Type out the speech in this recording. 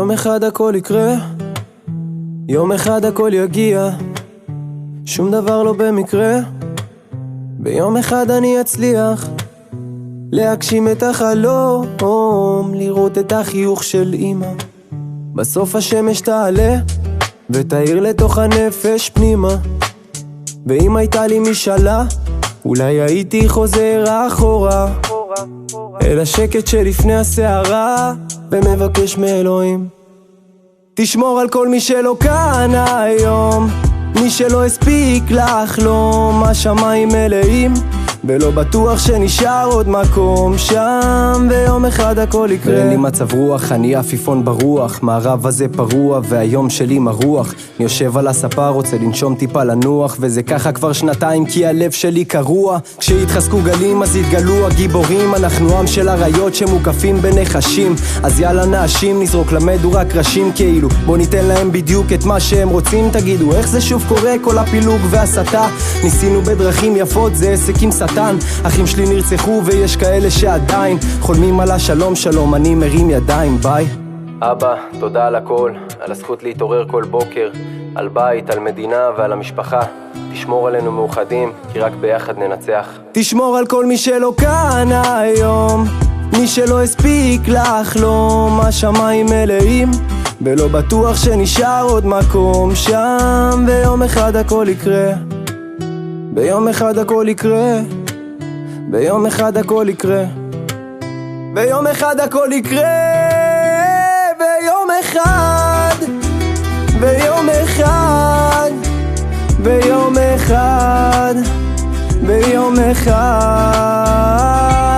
יום אחד הכל יקרה, יום אחד הכל יגיע, שום דבר לא במקרה. ביום אחד אני אצליח להגשים את החלום, לראות את החיוך של אמא. בסוף השמש תעלה ותאיר לתוך הנפש פנימה. ואם הייתה לי משאלה, אולי הייתי חוזר אחורה אל השקט שלפני הסערה, ומבקש מאלוהים תשמור על כל מי שלא כאן היום, מי שלא הספיק לחלום. השמיים מלאים ולא בטוח שנשאר עוד מקום שם, ויום אחד הכל יקרה. ואין לי מצב רוח, אני עפיפון ברוח, מערב הזה פרוע והיום שלי מרוח. אני יושב על הספה, רוצה לנשום טיפה לנוח, וזה ככה כבר שנתיים כי הלב שלי קרוע. כשיתחזקו גלים אז יתגלו הגיבורים, אנחנו עם של אריות שמוקפים בנחשים. אז יאללה נאשים, נזרוק למדורה קרשים כאילו, בוא ניתן להם בדיוק את מה שהם רוצים. תגידו איך זה שוב קורה כל הפילוג והסתה, ניסינו בדרכים יפות זה עסק עם שטן. אחים שלי נרצחו ויש כאלה שעדיין חולמים על השלום שלום, אני מרים ידיים ביי. אבא, תודה על הכל, על הזכות להתעורר כל בוקר, על בית, על מדינה ועל המשפחה. תשמור עלינו מאוחדים, כי רק ביחד ננצח. תשמור על כל מי שלא כאן היום, מי שלא הספיק לחלום. השמיים מלאים ולא בטוח שנשאר עוד מקום שם, ויום אחד הכל יקרה, ביום אחד הכל יקרה, ביום אחד הכל יקרה, ביום אחד הכל יקרה, ביום אחד, ביום אחד, ביום אחד, ביום אחד.